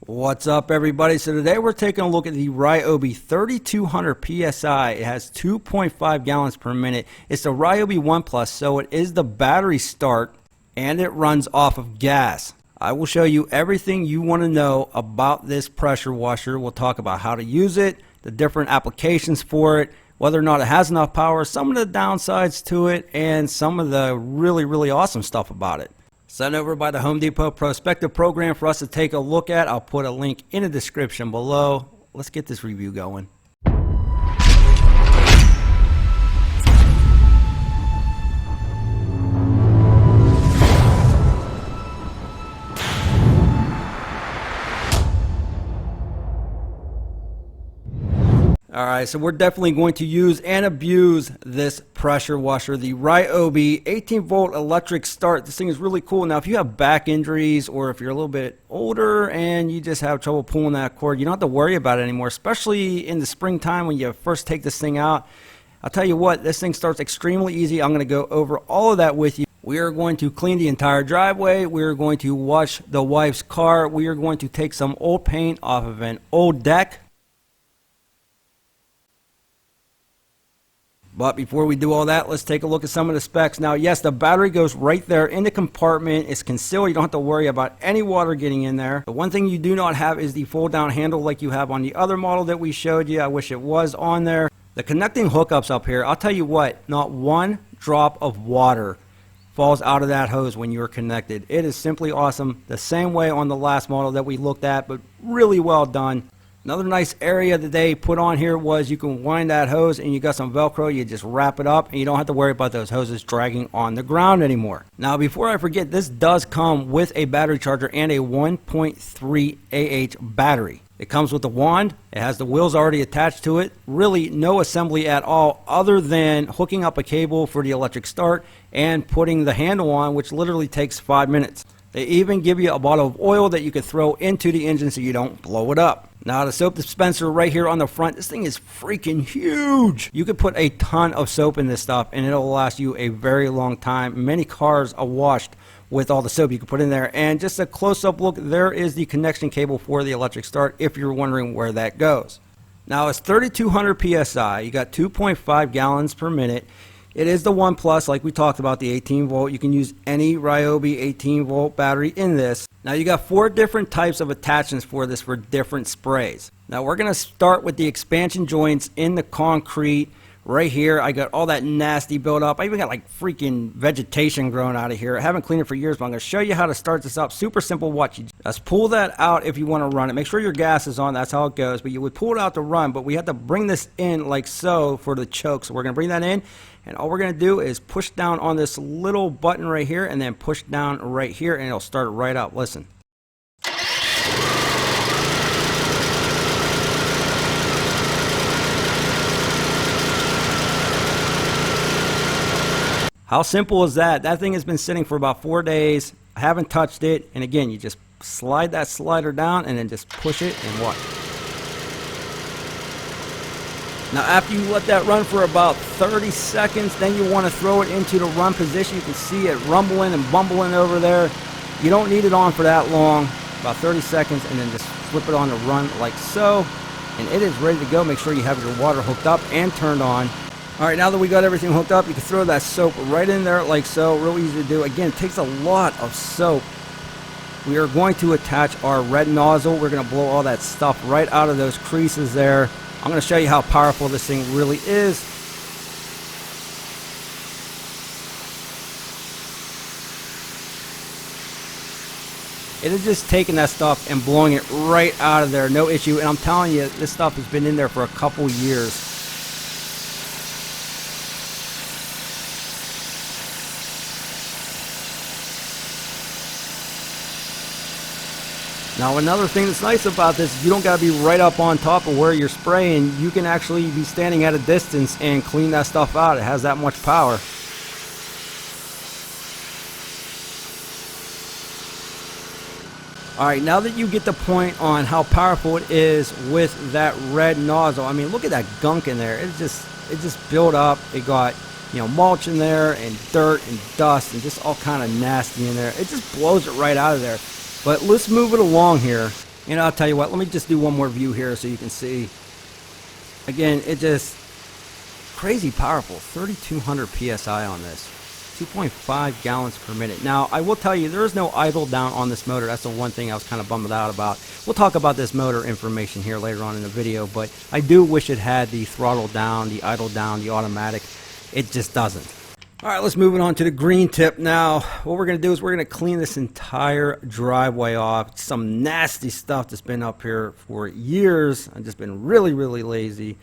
What's up, everybody? So today we're taking a look at the Ryobi 3200 PSI. It has 2.5 gallons per minute. It's the Ryobi ONE Plus, so it is the battery start and it runs off of gas. I will show you everything you want to know about this pressure washer. We'll talk about how to use it, the different applications for it, whether or not it has enough power, some of the downsides to it, and some of the really awesome stuff about it. Sent over by the Home Depot prospective program for us to take a look at. I'll put a link in the description below. Let's get this review going. Alright, so we're definitely going to use and abuse this pressure washer, the Ryobi 18 volt electric start. This thing is really cool. Now, if you have back injuries or if you're a little bit older and you just have trouble pulling that cord, you don't have to worry about it anymore, especially in the springtime when you first take this thing out. I'll tell you what, this thing starts extremely easy. I'm going to go over all of that with you. We are going to clean the entire driveway. We are going to wash the wife's car. We are going to take some old paint off of an old deck. But before we do all that, let's take a look at some of the specs. Now, yes, the battery goes right there in the compartment. It's concealed. You don't have to worry about any water getting in there. The one thing you do not have is the fold-down handle like you have on the other model that we showed you. I wish it was on there. The connecting hookups up here, I'll tell you what, not one drop of water falls out of that hose when you're connected. It is simply awesome. The same way on the last model that we looked at, but really well done. Another nice area that they put on here was you can wind that hose and you got some Velcro. You just wrap it up and you don't have to worry about those hoses dragging on the ground anymore. Now, before I forget, this does come with a battery charger and a 1.3 AH battery. It comes with the wand. It has the wheels already attached to it. Really no assembly at all other than hooking up a cable for the electric start and putting the handle on, which literally takes 5 minutes. They even give you a bottle of oil that you could throw into the engine so you don't blow it up. Now, the soap dispenser right here on the front, this thing is freaking huge. You could put a ton of soap in this stuff and it'll last you a very long time. Many cars are washed with all the soap you can put in there. And just a close-up look, there is the connection cable for the electric start if you're wondering where that goes. Now, it's 3200 PSI. You got 2.5 gallons per minute. It is the ONE Plus, like we talked about, the 18 volt. You can use any Ryobi 18 volt battery in this. Now, you got 4 different types of attachments for this for different sprays. Now, we're going to start with the expansion joints in the concrete. Right here, I got all that nasty buildup. I even got like freaking vegetation growing out of here. I haven't cleaned it for years, but I'm going to show you how to start this up. Super simple. Watch. You just pull that out if you want to run it. Make sure your gas is on. That's how it goes. But you would pull it out to run, but we have to bring this in like so for the choke. So we're going to bring that in, and all we're going to do is push down on this little button right here and then push down right here, and it'll start right up. Listen. How simple is that? That thing has been sitting for about 4 days. I haven't touched it. And again, you just slide that slider down and then just push it and watch. Now, after you let that run for about 30 seconds, then you want to throw it into the run position. You can see it rumbling and bumbling over there. You don't need it on for that long, about 30 seconds, and then just flip it on to run like so. And it is ready to go. Make sure you have your water hooked up and turned on. Alright, now that we got everything hooked up, you can throw that soap right in there like so. Real easy to do. Again, it takes a lot of soap. We are going to attach our red nozzle. We're going to blow all that stuff right out of those creases there. I'm going to show you how powerful this thing really is. It is just taking that stuff and blowing it right out of there. No issue. And I'm telling you, this stuff has been in there for a couple years. Now, another thing that's nice about this is you don't got to be right up on top of where you're spraying. You can actually be standing at a distance and clean that stuff out. It has that much power. Alright, now that you get the point on how powerful it is with that red nozzle, I mean, look at that gunk in there. It just built up. It got, you know, mulch in there and dirt and dust and just all kind of nasty in there. It just blows it right out of there. But let's move it along here. You know, I'll tell you what, let me just do one more view here so you can see. Again, it just crazy powerful, 3200 PSI on this, 2.5 gallons per minute. Now, I will tell you, there is no idle down on this motor. That's the one thing I was kind of bummed out about. We'll talk about this motor information here later on in the video, but I do wish it had the throttle down, the idle down, the automatic. It just doesn't. All right, let's move it on to the green tip now. What we're going to do is we're going to clean this entire driveway off. It's some nasty stuff that's been up here for years. I've just been really, really lazy.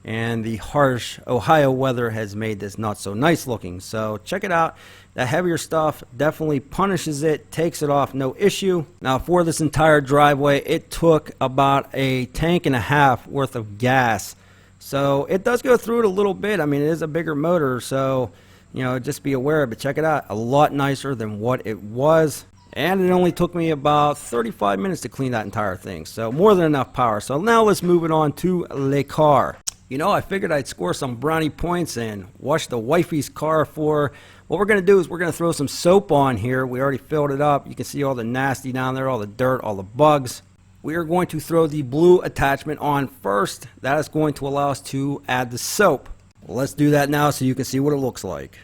And the harsh Ohio weather has made this not so nice looking. So check it out. That heavier stuff definitely punishes it, takes it off, no issue. Now for this entire driveway, it took about a tank and a half worth of gas. So it does go through it a little bit. I mean, it is a bigger motor, so you know, just be aware of it. Check it out, a lot nicer than what it was. And it only took me about 35 minutes to clean that entire thing. So more than enough power. So now let's move it on to le car. You know, I figured I'd score some brownie points and wash the wifey's car for. What we're going to do is we're going to throw some soap on here. We already filled it up. You can see all the nasty down there, all the dirt, all the bugs. We are going to throw the blue attachment on first. That is going to allow us to add the soap. Well, let's do that now so you can see what it looks like.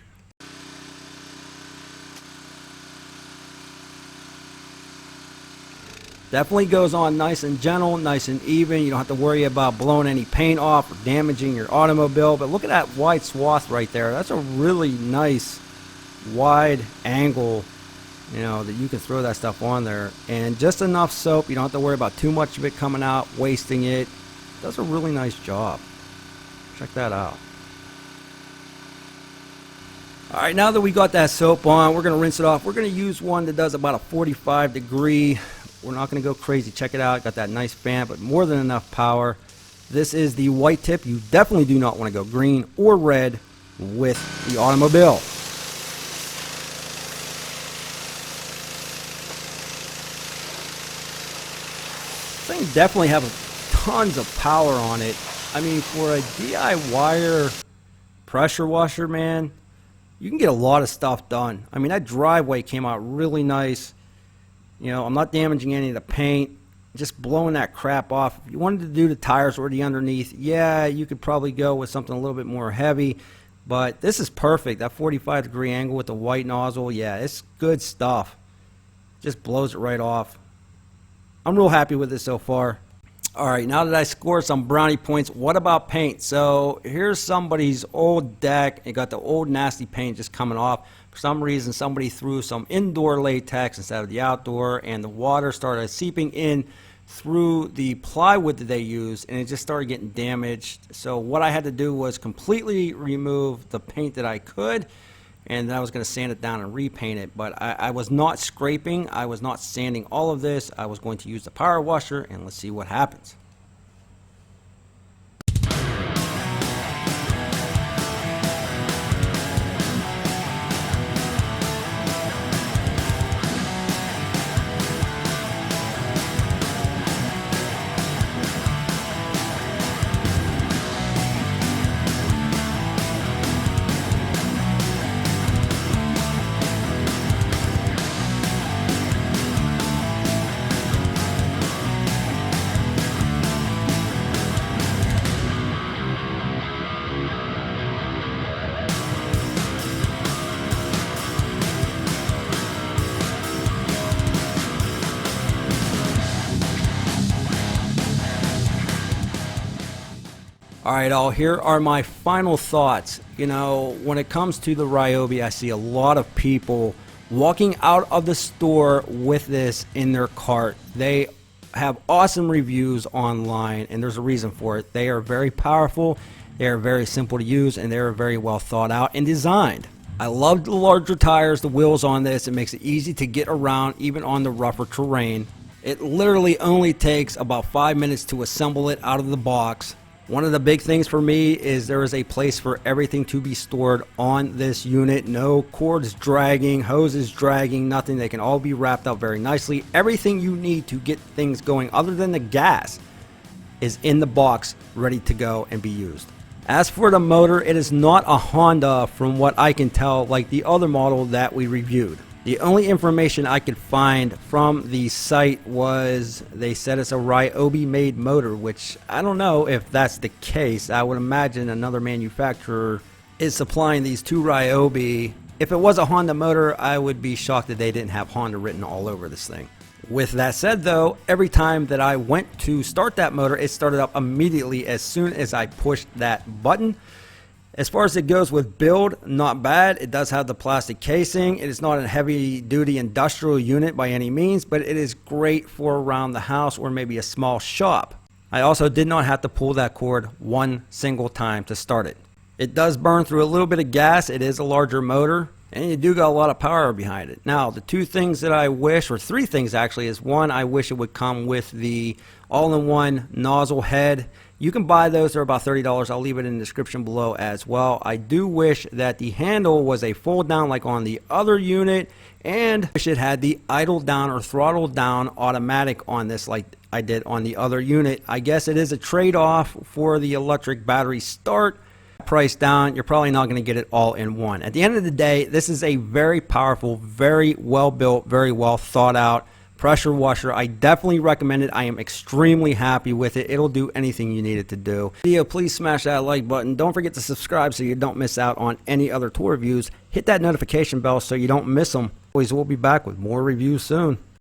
Definitely goes on nice and gentle, nice and even. You don't have to worry about blowing any paint off or damaging your automobile. But look at that wide swath right there. That's a really nice wide angle, you know, that you can throw that stuff on there. And just enough soap. You don't have to worry about too much of it coming out, wasting it. Does a really nice job. Check that out. Alright, now that we got that soap on, we're going to rinse it off. We're going to use one that does about a 45 degree. We're not going to go crazy. Check it out. Got that nice fan, but more than enough power. This is the white tip. You definitely do not want to go green or red with the automobile. This thing definitely have tons of power on it. I mean, for a DIY pressure washer, man, you can get a lot of stuff done. I mean, that driveway came out really nice. You know, I'm not damaging any of the paint, just blowing that crap off. If you wanted to do the tires or the underneath, yeah, you could probably go with something a little bit more heavy, but this is perfect. That 45 degree angle with the white nozzle, yeah, it's good stuff. Just blows it right off. I'm real happy with this so far. All right, now that I scored some brownie points, what about paint? So here's somebody's old deck. It got the old nasty paint just coming off. For some reason, somebody threw some indoor latex instead of the outdoor, and the water started seeping in through the plywood that they used, and it just started getting damaged. So what I had to do was completely remove the paint that I could, and then I was going to sand it down and repaint it. But I was not scraping. I was not sanding all of this. I was going to use the power washer, and let's see what happens. All right, all, here are my final thoughts. You know, when it comes to the Ryobi, I see a lot of people walking out of the store with this in their cart. They have awesome reviews online, and there's a reason for it. They are very powerful, they are very simple to use, and they are very well thought out and designed. I love the larger tires, the wheels on this. It makes it easy to get around even on the rougher terrain. It literally only takes about 5 minutes to assemble it out of the box. One of the big things for me is there is a place for everything to be stored on this unit. No cords dragging, hoses dragging, nothing. They can all be wrapped up very nicely. Everything you need to get things going other than the gas is in the box, ready to go and be used. As for the motor, it is not a Honda from what I can tell like the other model that we reviewed. The only information I could find from the site was they said it's a Ryobi made motor, which I don't know if that's the case. I would imagine another manufacturer is supplying these to Ryobi. If it was a Honda motor, I would be shocked that they didn't have Honda written all over this thing. With that said though, every time that I went to start that motor, it started up immediately as soon as I pushed that button. As far as it goes with build, not bad. It does have the plastic casing. It is not a heavy duty industrial unit by any means, but it is great for around the house or maybe a small shop. I also did not have to pull that cord one single time to start it. It does burn through a little bit of gas. It is a larger motor, and you do got a lot of power behind it. Now, the two things that I wish, or three things actually, is one, I wish it would come with the all-in-one nozzle head. You can buy those, they're about $30. I'll leave it in the description below as well. I do wish that the handle was a fold down like on the other unit, and wish it had the idle down or throttle down automatic on this like I did on the other unit. I guess it is a trade-off for the electric battery start. Price down, you're probably not going to get it all in one. At the end of the day, this is a very powerful, very well built, very well thought out pressure washer. I definitely recommend it. I am extremely happy with it. It'll do anything you need it to do. Video, please smash that like button. Don't forget to subscribe so you don't miss out on any other tool reviews. Hit that notification bell so you don't miss them. Always, we'll be back with more reviews soon.